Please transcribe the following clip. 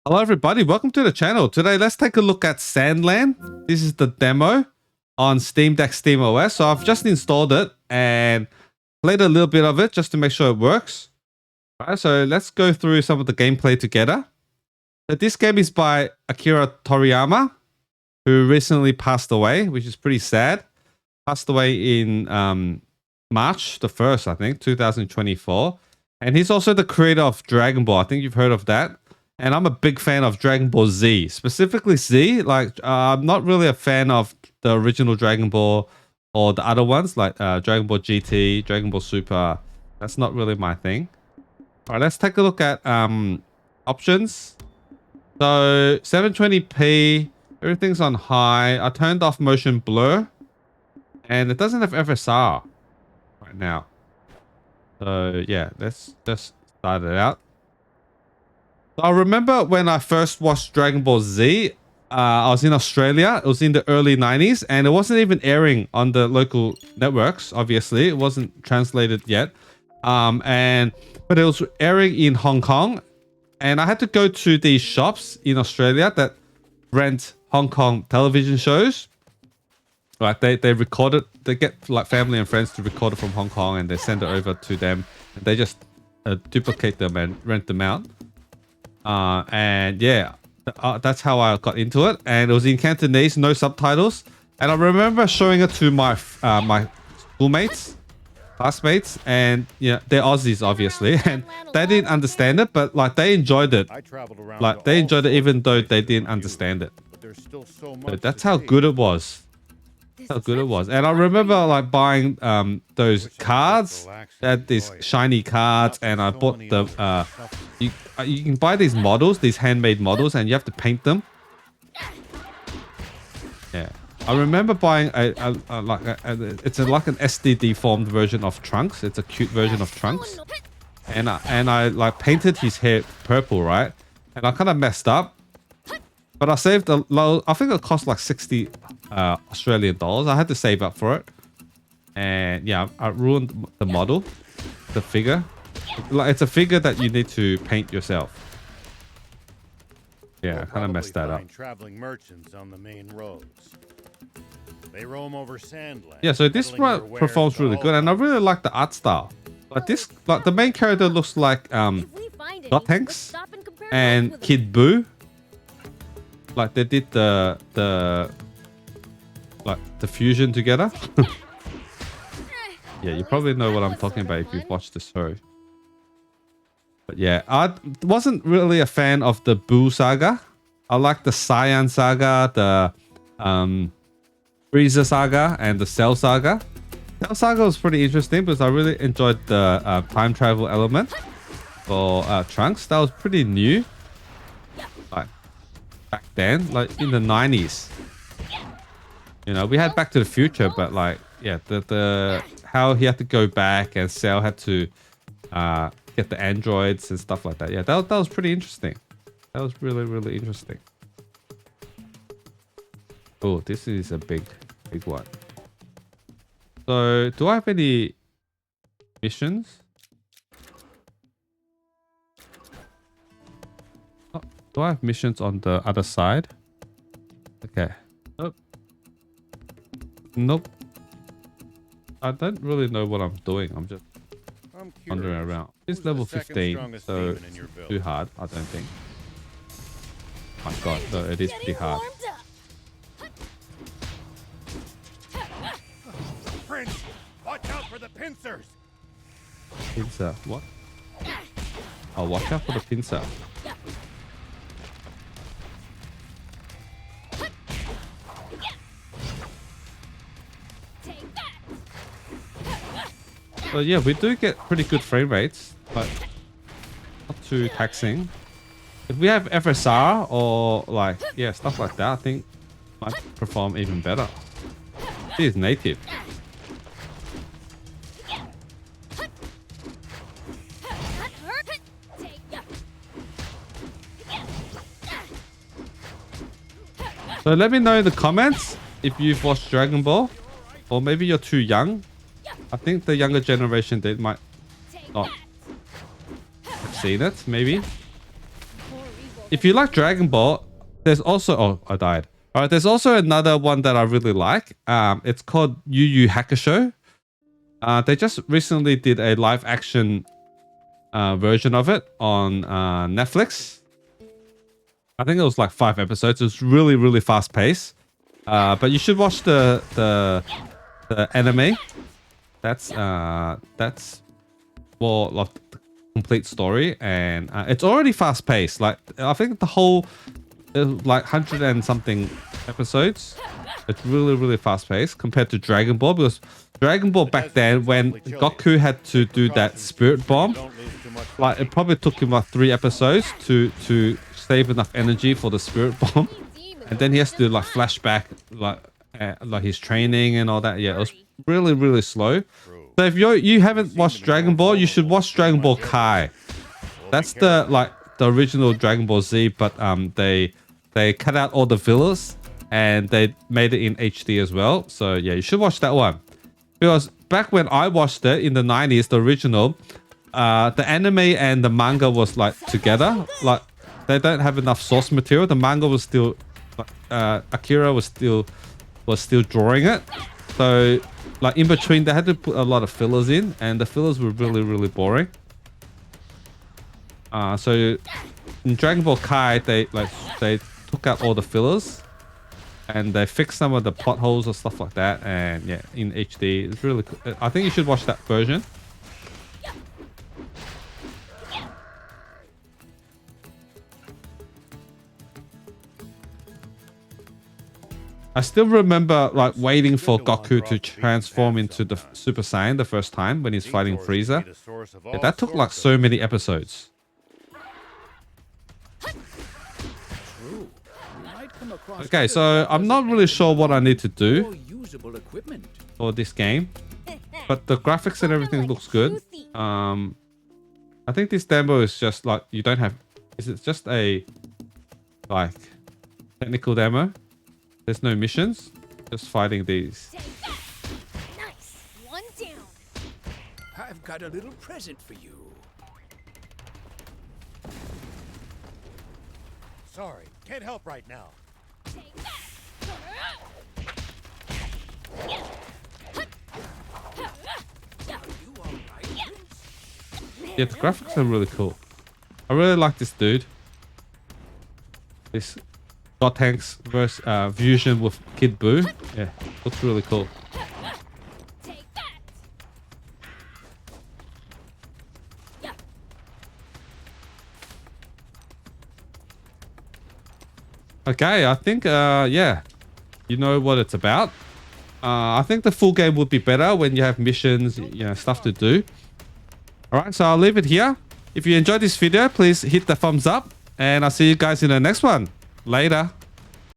Hello everybody, welcome to the channel. Today let's take a look at Sandland. This is the demo on Steam Deck SteamOS. So I've just installed it and played a little bit of it just to make sure it works. Alright, so let's go through some of the gameplay together. So this game is by Akira Toriyama, who recently passed away, which is pretty sad. Passed away in March the 1st, I think, 2024. And he's also the creator of Dragon Ball. I think you've heard of that. And I'm a big fan of Dragon Ball Z, specifically Z. Like, I'm not really a fan of the original Dragon Ball or the other ones like Dragon Ball GT, Dragon Ball Super. That's not really my thing. All right, let's take a look at options. So 720p, everything's on high. I turned off motion blur, and it doesn't have FSR right now. So yeah, let's just start it out. I remember when I first watched Dragon Ball Z, I was in Australia. It was in the early 90s, and it wasn't even airing on the local networks, obviously. It wasn't translated yet. But it was airing in Hong Kong, and I had to go to these shops in Australia that rent Hong Kong television shows. Like they record it, they get like family and friends to record it from Hong Kong, and they send it over to them, and they just duplicate them and rent them out. And yeah, that's how I got into it, and it was in Cantonese, no subtitles. And I remember showing it to my my schoolmates, classmates, and yeah, they're Aussies obviously, and they didn't understand it, but like they enjoyed it. Like they enjoyed it even though they didn't understand it. So that's how good it was. How good it was. And I remember like buying those cards, that these shiny cards, and I bought the you can buy these models, these handmade models, and you have to paint them. Yeah, I remember buying it's like an SD formed version of Trunks. It's a cute version of Trunks, and I like painted his hair purple, right? And I kind of messed up, but I saved a low. I think it cost like 60 Australian dollars. I had to save up for it, and yeah, I ruined the model, the figure. Like it's a figure that you need to paint yourself. Yeah, I kind of messed that up. Traveling merchants on the main roads. They roam over Sandland. Yeah, so this one performs really good, and I really like the art style. Like this, like the main character looks like Gotenks and Kid Buu. Like they did the fusion together. Yeah, you probably know what I'm talking about if you've watched the show. But yeah, I wasn't really a fan of the Buu saga. I like the Cyan saga, the Frieza saga, and the Cell saga. Cell saga was pretty interesting because I really enjoyed the time travel element for Trunks. That was pretty new. Like back then, like in the 90s. You know, we had Back to the Future, but like, yeah, the how he had to go back and Cell had to get the androids and stuff like that. Yeah, that was pretty interesting. That was really, really interesting. Oh, this is a big one. So, do I have any missions? Oh, do I have missions on the other side? Okay. Nope. Nope. I don't really know what I'm doing. I'm just wandering around. It's level 15, so it's too hard, I don't think. Oh my god, no, it is pretty hard. Prince, watch out for the pincers. Pincer, what? Oh, watch out for the pincer. So yeah, we do get pretty good frame rates, but not too taxing. If we have FSR or like, yeah, stuff like that, I think might perform even better. It is native. So let me know in the comments if you've watched Dragon Ball, or maybe you're too young. I think the younger generation, they might not have seen it, maybe. if you like Dragon Ball, there's also... Oh, I died. All right, there's also another one that I really like. It's called Yu Yu Hakusho. They just recently did a live action version of it on Netflix. I think it was like 5 episodes. It was really, really fast paced. But you should watch the anime. That's more like the complete story, and it's already fast paced. Like I think the whole like 100 and something episodes. It's really, really fast paced compared to Dragon Ball, because Dragon Ball back then, when Goku had to do that spirit bomb, like it probably took him like 3 episodes to save enough energy for the spirit bomb, and then he has to do like flashback like his training and all that. Yeah, it was really, really slow. So if you haven't watched Dragon Ball, you should watch Dragon Ball Kai. That's the original Dragon Ball Z, but they cut out all the fillers and they made it in HD as well. So yeah, you should watch that one. Because back when I watched it in the 90s, the original, the anime and the manga was like together. Like they don't have enough source material. The manga was still Akira was still drawing it. So like in between, they had to put a lot of fillers in, and the fillers were really, really boring. So in Dragon Ball Kai, they took out all the fillers and they fixed some of the plot holes or stuff like that. And yeah, in HD, it's really cool. I think you should watch that version. I still remember like waiting for Goku to transform into the Super Saiyan the first time when he's fighting Frieza. Yeah, that took like so many episodes. Okay, so I'm not really sure what I need to do for this game, but the graphics and everything looks good. I think this demo is just like, you don't have... Is it just a like technical demo? There's no missions, just fighting these. Nice. One down. I've got a little present for you. Sorry, can't help right now. Take that. You all right, Prince? Yeah, the graphics are really cool. I really like this dude. This Gotenks versus fusion with Kid Buu. Yeah, looks really cool. Take that. Okay, I think yeah, you know what it's about. I think the full game would be better when you have missions, you know, stuff to do. All right, so I'll leave it here. If you enjoyed this video, please hit the thumbs up, and I'll see you guys in the next one. Later.